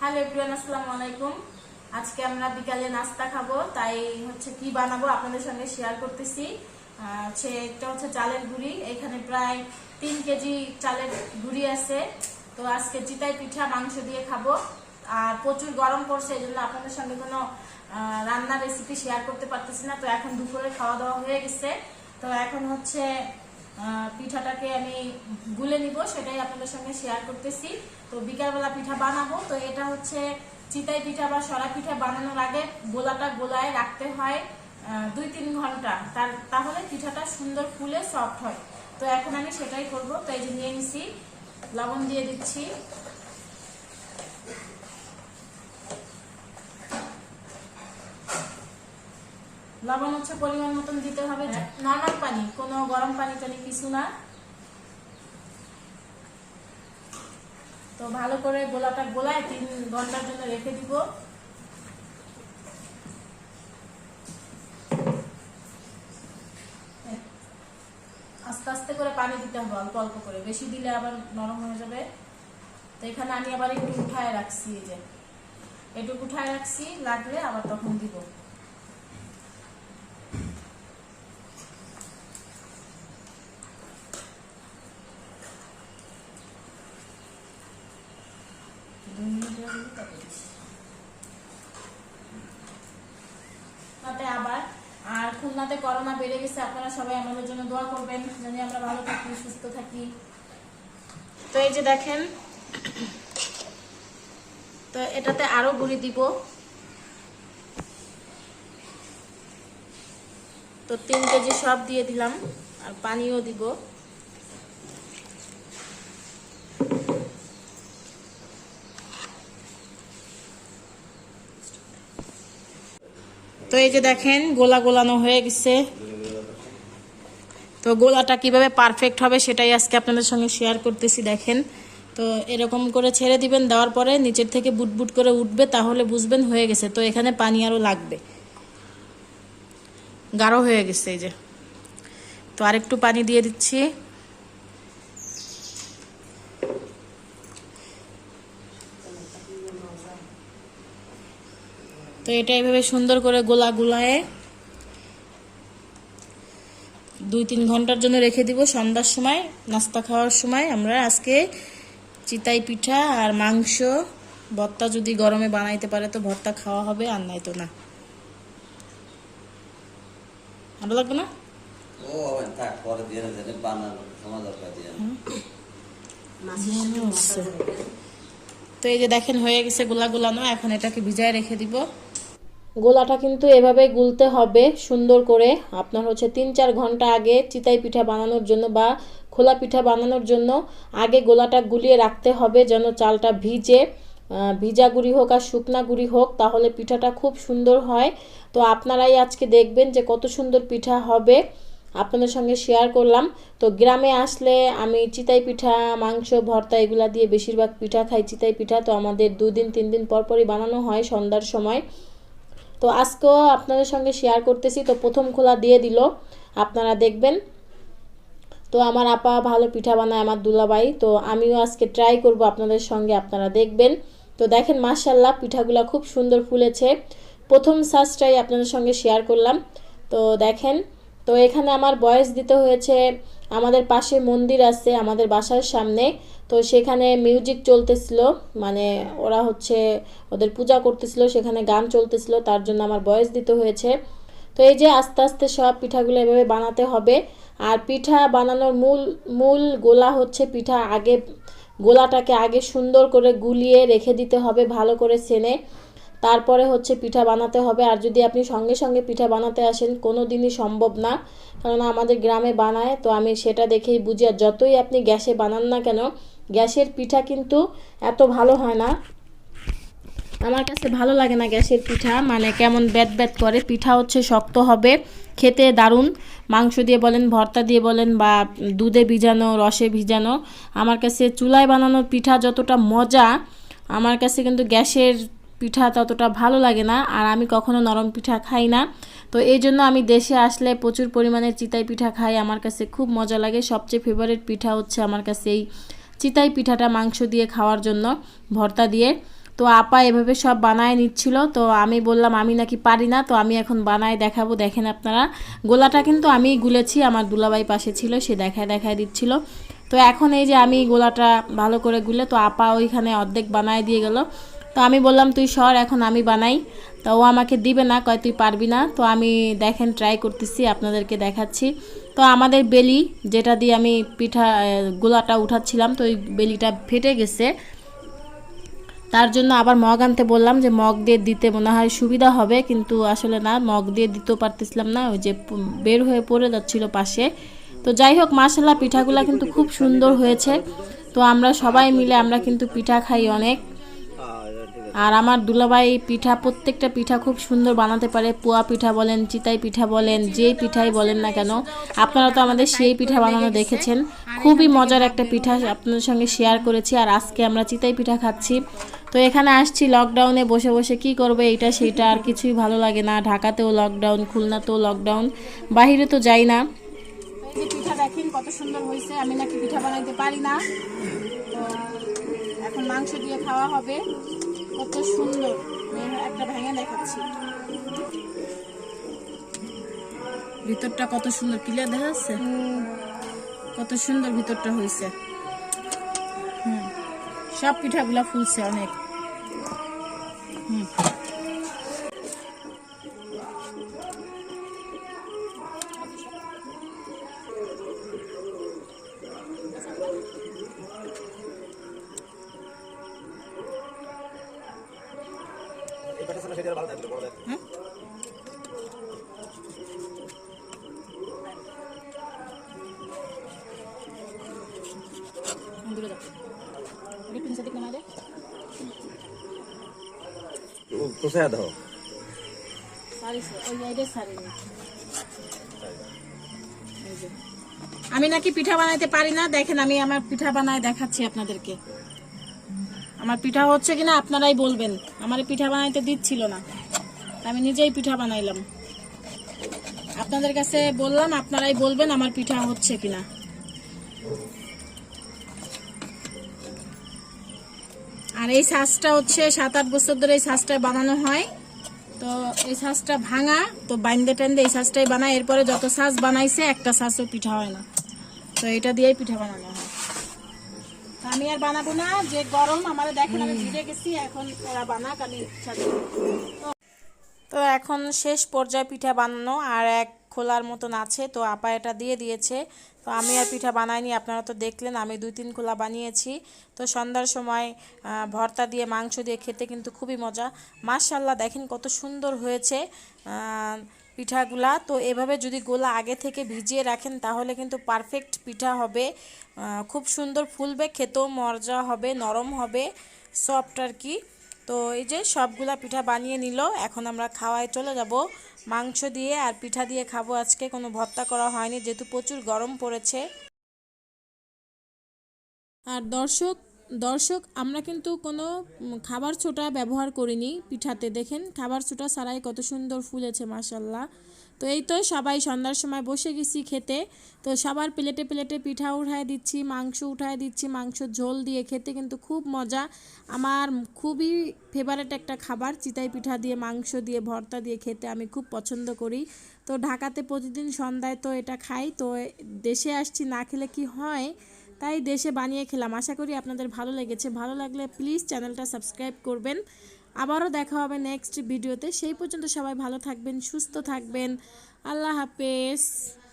Hello everyone, আসসালামু আলাইকুম। আজকে আমরা বিকালে নাস্তা খাবো, তাই হচ্ছে কি বানাবো আপনাদের সঙ্গে শেয়ার করতেছি। এটা হচ্ছে চালের গুঁড়ি, এখানে প্রায় 3 কেজি চালের গুঁড়ি আছে। তো আজকে চিতাই পিঠা মাংস দিয়ে খাবো। আর প্রচুর গরম পড়ছে, এই জন্য আপনাদের সঙ্গে কোনো রান্নার রেসিপি শেয়ার করতে পারতেছি না। তো এখন দুপুরে খাওয়া দাওয়া হয়ে গেছে, তো এখন হচ্ছে পিঠাটাকে আমি গুলে নিব, সেটাই আপনাদের সঙ্গে শেয়ার করতেছি। তো বিকালবেলা পিঠা বানাবো। তো এটা হচ্ছে চিতাই পিঠা বা সরা পিঠা বানানোর আগে গোলাটা গোলায় রাখতে হয় 2-3 ঘন্টা, তাহলে পিঠাটা সুন্দর ফুলে সফট হয়। তো এখন আমি সেটাই করব। তো এই যে নিয়ে নিছি, লবণ দিয়ে দিচ্ছি, লবণ হচ্ছে পরিমাণ মতন দিতে হবে। নরমাল পানি, কোনো গরম পানি টানি কিছু না। তো ভালো করে গোলাটা গোলায় 3 ঘন্টার জন্য রেখে দিব। আস্তে আস্তে করে পানি দিতে হবে, অল্প অল্প করে, বেশি দিলে আবার নরম হয়ে যাবে। তো এখানে আমি আবার একটু উঠায় রাখছি, এই যে এটুকু উঠায় রাখছি, লাগলে আবার তখন দিব। আবার আর খুলনাতে করোনা বেড়ে গেছে, আপনারা সবাই আমাদের জন্য দোয়া করবেন যেন আমরা ভালো থাকি, সুস্থ থাকি। তো এই যে দেখেন, তো এটাতে আরো গুঁড়ি দিব। তো 3 কেজি সব দিয়ে দিলাম, আর পানিও দিব। তো এই যে দেখেন, গোলা গোলানো হয়ে গেছে। তো গোলাটা কিভাবে পারফেক্ট হবে সেটাই আজকে আপনাদের সঙ্গে শেয়ার করতেছি। দেখেন, তো এরকম করে ছেড়ে দিবেন, দেওয়ার পরে নিচের থেকে বুটবুট করে উঠবে, তাহলে বুঝবেন হয়ে গেছে। তো এখানে পানি আরও লাগবে, গাঢ় হয়ে গেছে এই যে। তো আরেকটু পানি দিয়ে দিচ্ছি। তো এটা এইভাবে সুন্দর করে গোলা গুলায় 2-3 ঘন্টার জন্য রেখে দিব। সন্ধ্যার সময় নাস্তা খাওয়ার সময় আমরা আজকে চিতাই পিঠা আর মাংস ভর্তা যদি গরমে বানাইতে পারে তো ভর্তা খাওয়া হবে, আর নাই তো না। ভালো লাগবে না? তো এই যে দেখেন হয়ে গেছে গোলা গোলানো, এখন এটাকে ভিজায় রেখে দিব। গোলাটা কিন্তু এভাবে গুলতে হবে সুন্দর করে। আপনার হচ্ছে 3-4 ঘন্টা আগে চিতাই পিঠা বানানোর জন্য বা খোলা পিঠা বানানোর জন্য আগে গোলাটা গুলিয়ে রাখতে হবে, যেন চালটা ভিজে, ভিজা গুঁড়ি হোক আর শুকনা গুঁড়ি হোক, তাহলে পিঠাটা খুব সুন্দর হয়। তো আপনারাই আজকে দেখবেন যে কত সুন্দর পিঠা হবে, আপনাদের সঙ্গে শেয়ার করলাম। তো গ্রামে আসলে আমি চিতাই পিঠা, মাংস ভর্তা এগুলা দিয়ে বেশিরভাগ পিঠা খাই। চিতাই পিঠা তো আমাদের 2-3 দিন পর পরই বানানো হয় সন্ধ্যার সময়। তো আজকেও আপনাদের সঙ্গে শেয়ার করতেছি। তো প্রথম খোলা দিয়ে দিল, আপনারা দেখবেন। তো আমার আপা ভালো পিঠা বানায়, আমার দুলাভাই। তো আমিও আজকে ট্রাই করব আপনাদের সঙ্গে, আপনারা দেখবেন। তো দেখেন মাশাআল্লাহ পিঠাগুলো খুব সুন্দর ফুলেছে। প্রথম সাজটাই আপনাদের সঙ্গে শেয়ার করলাম। তো দেখেন, তো এখানে আমার বয়স দিতে হয়েছে, আমাদের পাশে মন্দির আছে আমাদের বাসার সামনে। তো সেখানে মিউজিক চলতেছিল, মানে ওরা হচ্ছে ওদের পূজা করতেছিল, সেখানে গান চলতেছিল, তার জন্য আমার বয়স দিতে হয়েছে। তো এই যে আস্তে আস্তে সব পিঠাগুলো এভাবে বানাতে হবে। আর পিঠা বানানোর মূল গোলা হচ্ছে পিঠা আগে, গোলাটাকে আগে সুন্দর করে গুলিয়ে রেখে দিতে হবে ভালো করে ছেনে, তারপরে হচ্ছে পিঠা বানাতে হবে। আর যদি আপনি সঙ্গে সঙ্গে পিঠা বানাতে আসেন, কোনো দিনই সম্ভব না, কারণ আমাদের গ্রামে বানায়, তো আমি সেটা দেখেই বুঝি। আর যতই আপনি গ্যাসে বানান না কেন, গ্যাসের পিঠা কিন্তু এত ভালো হয় না, আমার কাছে ভালো লাগে না গ্যাসের পিঠা, মানে কেমন ব্যাত ব্যাত করে। পিঠা হচ্ছে শক্ত হবে, খেতে দারুণ। মাংস দিয়ে বলেন, ভর্তা দিয়ে বলেন, বা দুধে ভিজানো, রসে ভিজানো, আমার কাছে চুলায় বানানোর পিঠা যতটা মজা, আমার কাছে কিন্তু গ্যাসের পিঠা ততটা ভালো লাগে না। আর আমি কখনো নরম পিঠা খাই না। তো এই জন্য আমি দেশে আসলে প্রচুর পরিমাণে চিতাই পিঠা খাই, আমার কাছে খুব মজা লাগে। সবচেয়ে ফেভারিট পিঠা হচ্ছে আমার কাছে এই চিতাই পিঠাটা, মাংস দিয়ে খাওয়ার জন্য, ভর্তা দিয়ে। তো আপা এভাবে সব বানায় নিচ্ছিল। তো আমি বললাম আমি নাকি পারি না, তো আমি এখন বানায় দেখাবো। দেখেন আপনারা, গোলাটা কিন্তু আমি গুলেছি, আমার দুলাভাই পাশে ছিল, সে দেখায় দিচ্ছিল। তো এখন এই যে আমি গোলাটা ভালো করে গুলে, তো আপা ওইখানে অর্ধেক বানায় দিয়ে গেল। তো আমি বললাম তুই সর, এখন আমি বানাই। তো ও আমাকে দিবে না, কয় তুই পারবি না। তো আমি দেখেন ট্রাই করতেছি, আপনাদেরকে দেখাচ্ছি। তো আমাদের বেলি যেটা দিয়ে আমি গোলাটা উঠাচ্ছিলাম, তো ওই বেলিটা ফেটে গেছে। তার জন্য আবার মগ আনতে বললাম, যে মগ দিয়ে দিতে মনে হয় সুবিধা হবে, কিন্তু আসলে না, মগ দিয়ে দিতেও পারতেছিলাম না, ওই যে বের হয়ে পড়ে যাচ্ছিল পাশে। তো যাই হোক, মাশাআল্লাহ পিঠাগুলা কিন্তু খুব সুন্দর হয়েছে। তো আমরা সবাই মিলে আমরা কিন্তু পিঠা খাই অনেক। আর আমার দুলাভাই প্রত্যেকটা পিঠা খুব সুন্দর বানাতে পারে। পোয়া পিঠা বলেন, চিতাই পিঠা বলেন, যেই পিঠাই বলেন না কেন। আপনারা তো আমাদের সেই পিঠা বানানো দেখেছেন, খুবই মজার একটা পিঠা আপনাদের সঙ্গে শেয়ার করেছি। আর আজকে আমরা চিতাই পিঠা খাচ্ছি। তো এখানে আসছি লকডাউনে, বসে বসে কি করবে, এইটা সেইটা আর কিছুই ভালো লাগে না। ঢাকাতেও লকডাউন, খুলনাতেও লকডাউন, বাইরে তো যাই না। পিঠা দেখেন কত সুন্দর হয়েছে। আমি নাকি পিঠা বানাইতে পারি না, তো এখন মাংস দিয়ে খাওয়া হবে। কত সুন্দর, একটা ভেঙে দেখাচ্ছি, ভিতরটা কত সুন্দর ক্লিয়ার দেখা যাচ্ছে, কত সুন্দর ভিতরটা হয়েছে। সব পিঠাগুলা ফুলছে অনেক। আমি নাকি পিঠা বানাইতে পারি না, দেখেন আমি আমার পিঠা বানায় দেখাচ্ছি আপনাদেরকে। আমার পিঠা হচ্ছে কিনা আপনারাই বলবেন। আমার পিঠা বানাইতে দিচ্ছিল না, আমি নিজেই পিঠা বানাইলাম। আপনাদের কাছে বললাম, আপনারাই বলবেন আমার পিঠা হচ্ছে কিনা। আর এই ছাঁচটা হচ্ছে 7-8 বছর ধরে এই ছাঁচটা বানানো হয়। তো এই ছাঁচটা ভাঙা, তো বাইন্দে টাইন্দে এই ছাঁচটাই বানায়। এরপরে যত ছাঁচ বানাইছে একটা ছাঁচও পিঠা হয় না, তো এটা দিয়েই পিঠা বানানো হয়। আমি আর বানাবো না, যে গরম আমার, দেখেন আমি ভিজে গেছি, এখন ওরা বানাক, আমি তো এখন শেষ পর্যায়ে পিঠা বানানো, আর এক খোলার মতন আছে, তো আপা এটা দিয়ে দিয়েছে। তো আমি আর পিঠা বানাইনি, আপনারা তো দেখলেন আমি 2-3 খোলা বানিয়েছি। তো সন্ধ্যার সময় ভর্তা দিয়ে মাংস দিয়ে খেতে কিন্তু খুবই মজা। মাশাআল্লাহ, দেখেন কত সুন্দর হয়েছে পিঠাগুলা। তো এভাবে যদি গোলা আগে থেকে ভিজিয়ে রাখেন তাহলে কিন্তু পারফেক্ট পিঠা হবে, খুব সুন্দর ফুলবে, খেতেও মজা হবে, নরম হবে, সফট আর কি। তো এই যে সবগুলা পিঠা বানিয়ে নিল, এখন আমরা খাওয়ায় চলে যাব। মাংস দিয়ে আর পিঠা দিয়ে খাবো আজকে, কোনো ভর্তা করা হয়নি যেহেতু প্রচুর গরম পড়েছে। আর দর্শক দর্শক আমরা কিন্তু কোনো খাবার ছোটা ব্যবহার করিনি পিঠাতে, দেখেন খাবার ছোটা ছাড়াই কত সুন্দর ফুলেছে মাশাআল্লাহ। তো এই তো সবাই সন্ধ্যার সময় বসে গেছি খেতে। তো সবার প্লেটে প্লেটে পিঠা উঠায় দিচ্ছি, মাংস উঠায় দিচ্ছি, মাংস ঝোল দিয়ে খেতে কিন্তু খুব মজা। আমার খুবই ফেভারিট একটা খাবার, চিতাই পিঠা দিয়ে মাংস দিয়ে ভর্তা দিয়ে খেতে আমি খুব পছন্দ করি। তো ঢাকাতে প্রতিদিন সন্ধ্যায় তো এটা খাই, তো দেশে আসছি না খেলে কি হয়, তাই দেশে বানিয়ে খেলাম। আশা করি আপনাদের ভালো লেগেছে, ভালো লাগলে প্লিজ চ্যানেলটা সাবস্ক্রাইব করবেন। আবারও দেখা হবে নেক্সট ভিডিওতে, সেই পর্যন্ত সবাই ভালো থাকবেন, সুস্থ থাকবেন। আল্লাহ হাফেজ।